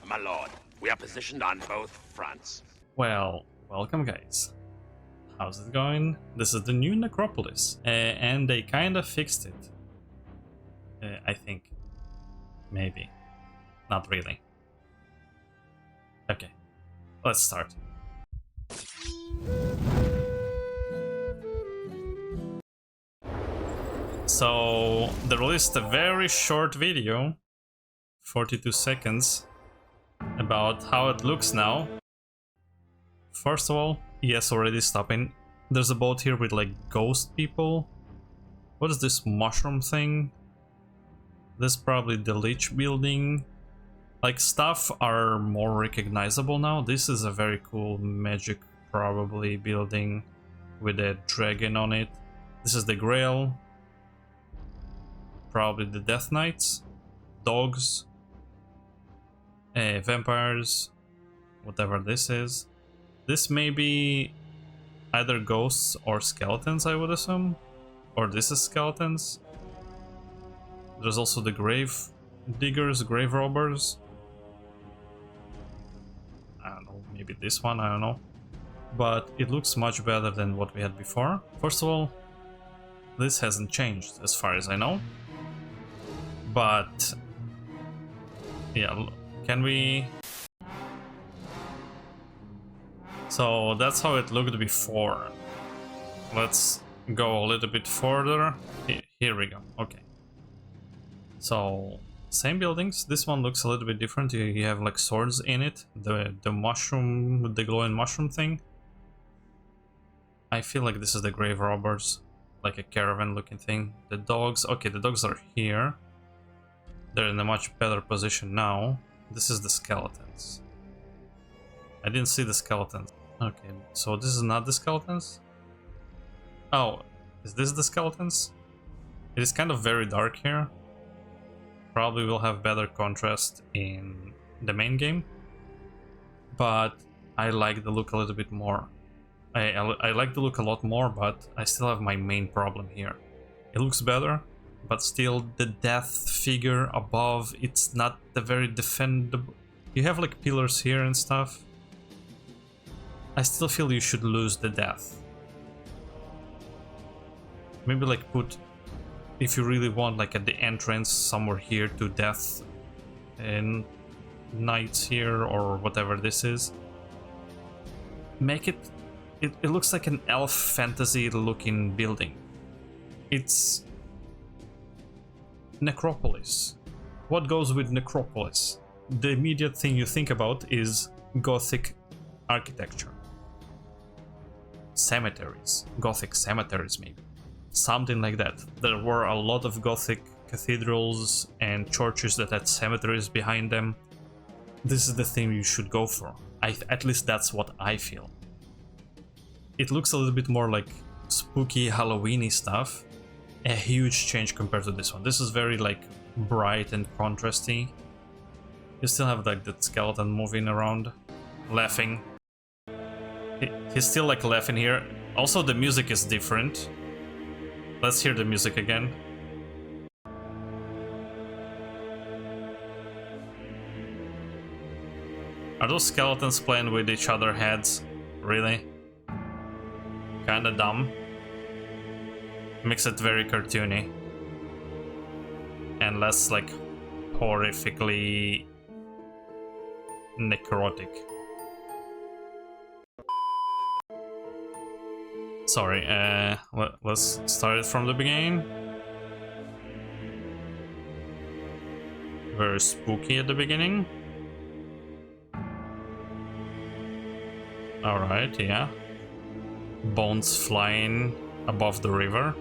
My lord, we are positioned on both fronts. Well, welcome guys. How's it going? This is the new Necropolis, and they kind of fixed it. I think. Maybe. Not really. Okay, let's start. So, they released a very short video, 42 seconds, about how it looks now. First of all, yes, already stopping. There's a boat here with like ghost people. What is this mushroom thing? This is probably the Lich building. Like, stuff are more recognizable now. This is a very cool magic probably building with a dragon on it. This is the Grail. Probably the Death Knights. Dogs. Vampires. Whatever this is. This may be either ghosts or skeletons, I would assume. Or this is skeletons. There's also the grave diggers, grave robbers. I don't know, maybe this one, I don't know. But it looks much better than what we had before. First of all, this hasn't changed as far as I know. But yeah, can we... So that's how it looked before. Let's go a little bit further. Here we go. Okay. So same buildings. This one looks a little bit different. You have like swords in it. The mushroom, the glowing mushroom thing. I feel like this is the grave robbers, like a caravan looking thing. The dogs. Okay, the dogs are here. They're in a much better position now. This is the skeletons. I didn't see the skeletons. Okay, so this is not the skeletons? Oh, is this the skeletons? It is kind of very dark here. Probably will have better contrast in the main game. But I like the look a little bit more. I like the look a lot more, but I still have my main problem here. It looks better, but still the death figure above, it's not the very defendable. You have like pillars here and stuff. I still feel you should lose the death. Maybe like put, if you really want, like at the entrance somewhere here to death and knights here or whatever this is. Make it looks like an elf fantasy looking building. It's Necropolis. What goes with Necropolis? The immediate thing you think about is Gothic architecture. Cemeteries. Gothic cemeteries, maybe. Something like that. There were a lot of Gothic cathedrals and churches that had cemeteries behind them. This is the thing you should go for. At least that's what I feel. It looks a little bit more like spooky Halloween-y stuff. A huge change compared to this one. This is very like bright and contrasty. You still have like that skeleton moving around, laughing. He's still like laughing here. Also the music is different. Let's hear the music again. Are those skeletons playing with each other's heads? Really? Kinda dumb. Makes it very cartoony. And less like horrifically necrotic. Sorry, let's start it from the beginning. Very spooky at the beginning. Alright, yeah. Bones flying above the river.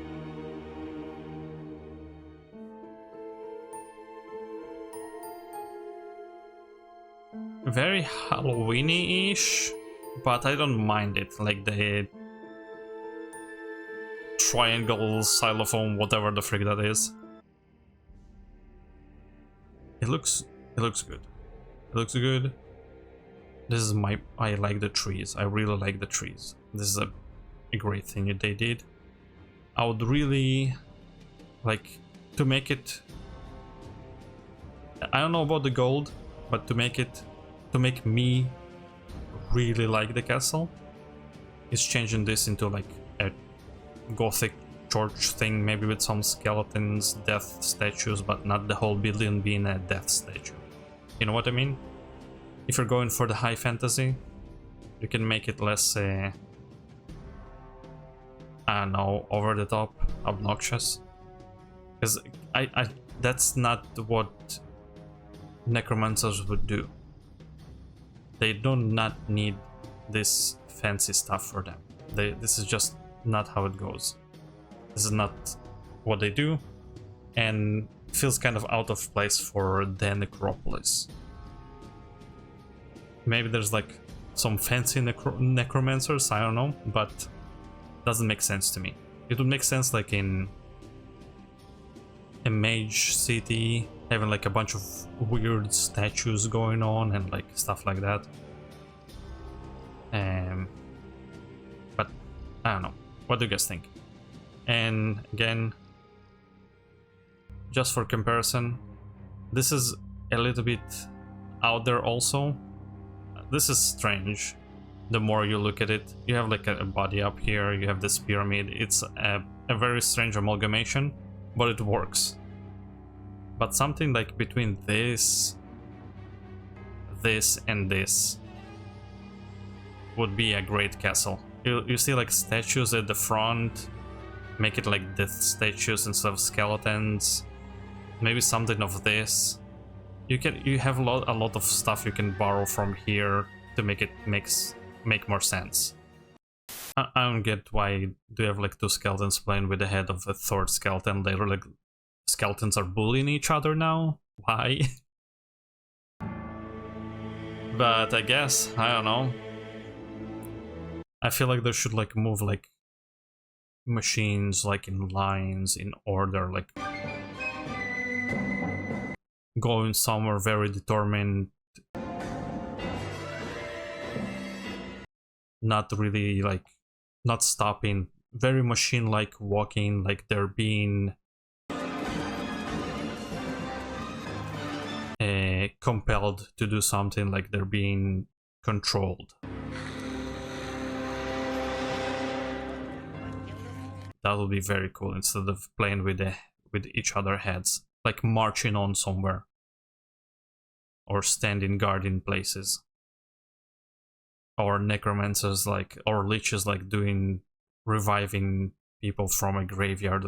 Very Halloween-y-ish, but I don't mind it. Like the triangle, xylophone, whatever the frick that is. It looks good. It looks good. This is I like the trees. I really like the trees. This is a great thing that they did. I would really like to make it, I don't know about the gold, but to make it to make me really like the castle is changing this into like a gothic church thing, maybe with some skeletons, death statues, but not the whole building being a death statue. You know what I mean? If you're going for the high fantasy, you can make it less, I don't know, over the top, obnoxious. Because that's not what necromancers would do. They do not need this fancy stuff for them. This is just not how it goes. This is not what they do, and feels kind of out of place for the Necropolis. Maybe there's like some fancy necromancers, I don't know, but doesn't make sense to me. It would make sense like in a mage city, having like a bunch of weird statues going on and like stuff like that. But I don't know. What do you guys think? And again, just for comparison, this is a little bit out there also. This is strange. The more you look at it, you have like a body up here, you have this pyramid. It's a very strange amalgamation, but it works. But something like between this and this would be a great castle. You see like statues at the front, make it like death statues instead of skeletons. Maybe something of this. You have a lot of stuff you can borrow from here to make it make more sense. I don't get why do you have like two skeletons playing with the head of a third skeleton. They're like skeletons are bullying each other now. Why? But I guess I don't know. I feel like they should like move like machines like in lines in order, like going somewhere very determined, not really like not stopping, very machine like walking, like they're being compelled to do something, like they're being controlled. That would be very cool instead of playing with each other heads, like marching on somewhere or standing guard in places, or necromancers like, or leeches like reviving people from a graveyard.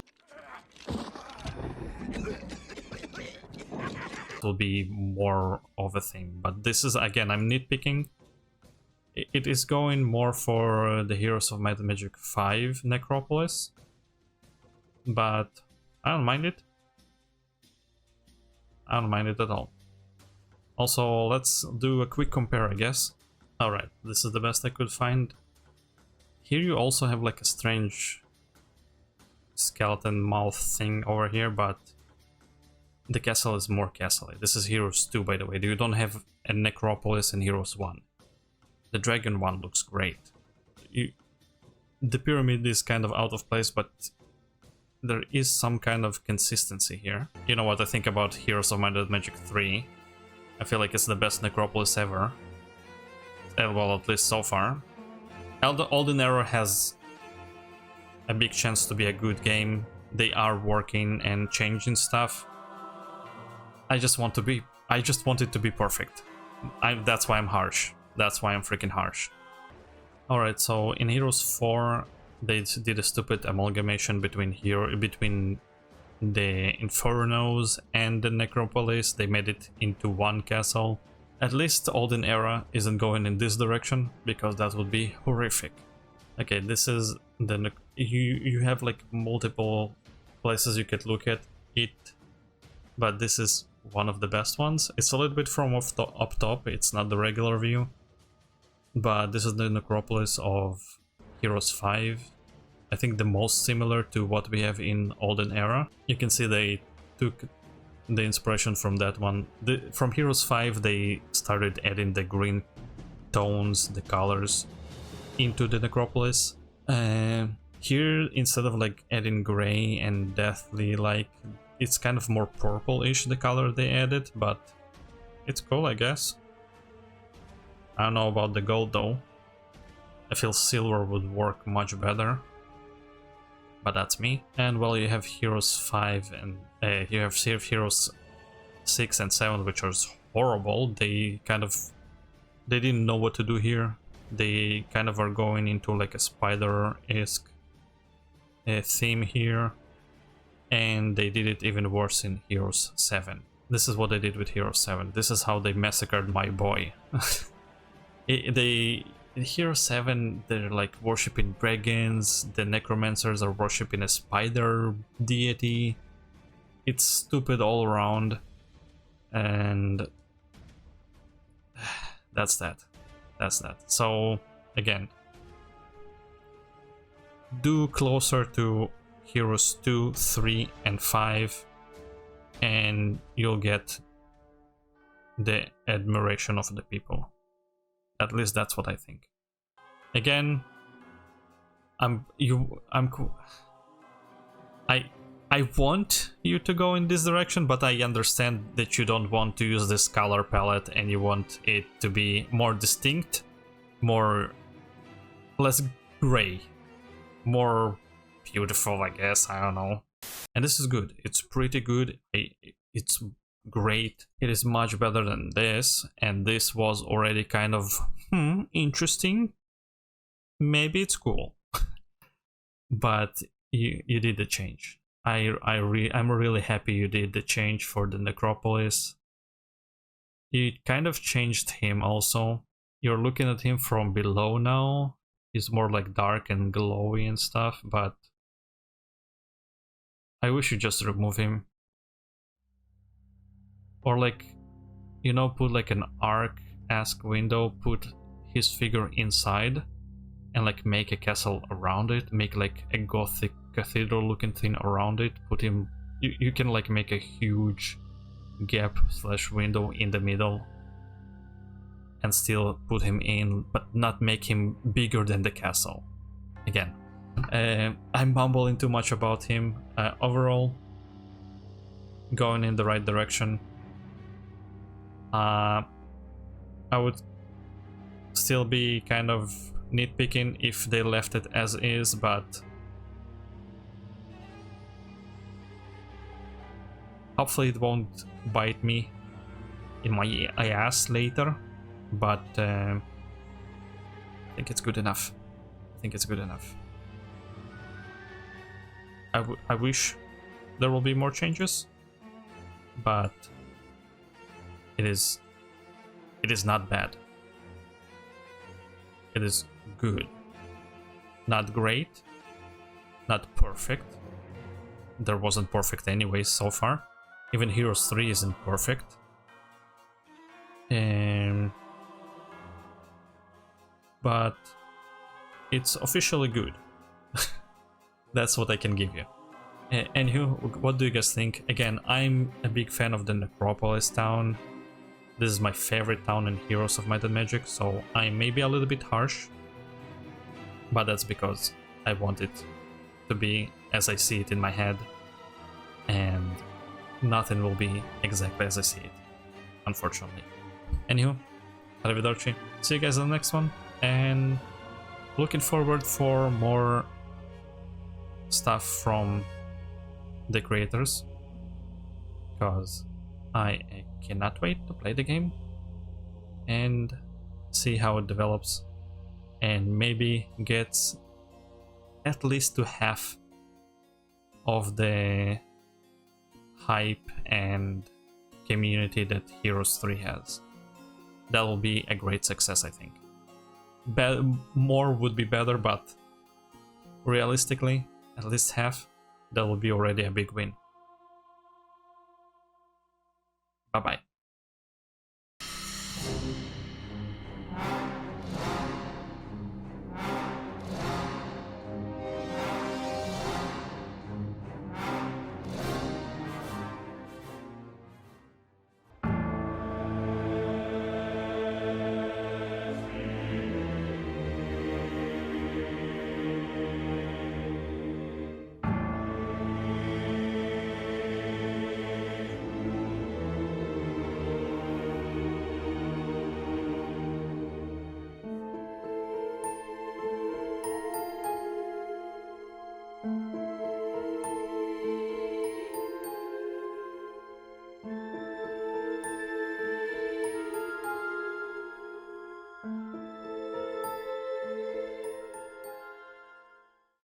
It will be more of a thing, but this is, again, I'm nitpicking. It is going more for the Heroes of Might and Magic 5 Necropolis, but I don't mind it. I don't mind it at all. Also, let's do a quick compare, I guess. Alright, this is the best I could find. Here you also have like a strange skeleton mouth thing over here, but the castle is more castle-y. This is Heroes 2, by the way. You don't have a Necropolis in Heroes 1. The dragon one looks great. The pyramid is kind of out of place, but there is some kind of consistency here. You know what I think about Heroes of Might and Magic 3? I feel like it's the best Necropolis ever. Well, at least so far. Olden Era has a big chance to be a good game. They are working and changing stuff. I just want it to be perfect. That's why I'm harsh. That's why I'm freaking harsh. Alright, so in Heroes 4, they did a stupid amalgamation between the Infernos and the Necropolis. They made it into one castle. At least Olden Era isn't going in this direction, because that would be horrific. Okay, this is the... You have like multiple places you could look at it, but this is one of the best ones. It's a little bit from up top, it's not the regular view, but this is the Necropolis of Heroes 5. I think the most similar to what we have in Olden Era. You can see they took the inspiration from that one. From Heroes 5 they started adding the green tones, the colors into the Necropolis. Here, instead of like adding gray and deathly, like, it's kind of more purple-ish, the color they added, but it's cool, I guess. I don't know about the gold though. I feel silver would work much better. But that's me. And well, you have Heroes 5 and you have Heroes 6 and 7, which are horrible. They didn't know what to do here. They kind of are going into like a spider-esque theme here. And they did it even worse in Heroes 7. This is what they did with Heroes 7. This is how they massacred my boy. In Heroes 7, they're like worshipping dragons, the necromancers are worshipping a spider deity. It's stupid all around. And that's that. So, again, do closer to Heroes 2, 3, and 5, and you'll get the admiration of the people. At least that's what I think. Again, I want you to go in this direction, but I understand that you don't want to use this color palette and you want it to be more distinct, less gray, more beautiful, I guess. I don't know. And this is good. It's pretty good. It's great. It is much better than this, and this was already kind of interesting. Maybe it's cool. But you did the change. I'm really happy you did the change for the Necropolis. You kind of changed him also. You're looking at him from below now. He's more like dark and glowy and stuff, but I wish you just remove him. Or like, you know, put like an arc-esque window, put his figure inside, and like make a castle around it, make like a gothic cathedral looking thing around it, put him, you can like make a huge gap / window in the middle and still put him in, but not make him bigger than the castle. Again, I'm mumbling too much about him. Overall, going in the right direction. I would still be kind of nitpicking if they left it as is, but hopefully it won't bite me in my ass later. But I think it's good enough. I wish there will be more changes, but it is not bad. It is good. Not great. Not perfect. There wasn't perfect anyways so far. Even Heroes 3 isn't perfect. But it's officially good. That's what I can give you. Anywho, what do you guys think? Again, I'm a big fan of the Necropolis town. This is my favorite town in Heroes of Might and Magic, so I may be a little bit harsh, but that's because I want it to be as I see it in my head, and nothing will be exactly as I see it, unfortunately. Anywho, arrivederci. See you guys in the next one, and looking forward for more stuff from the creators, because I cannot wait to play the game and see how it develops, and maybe gets at least to half of the hype and community that Heroes 3 has. That will be a great success, I think. More would be better, but realistically, at least half, that will be already a big win. Bye-bye.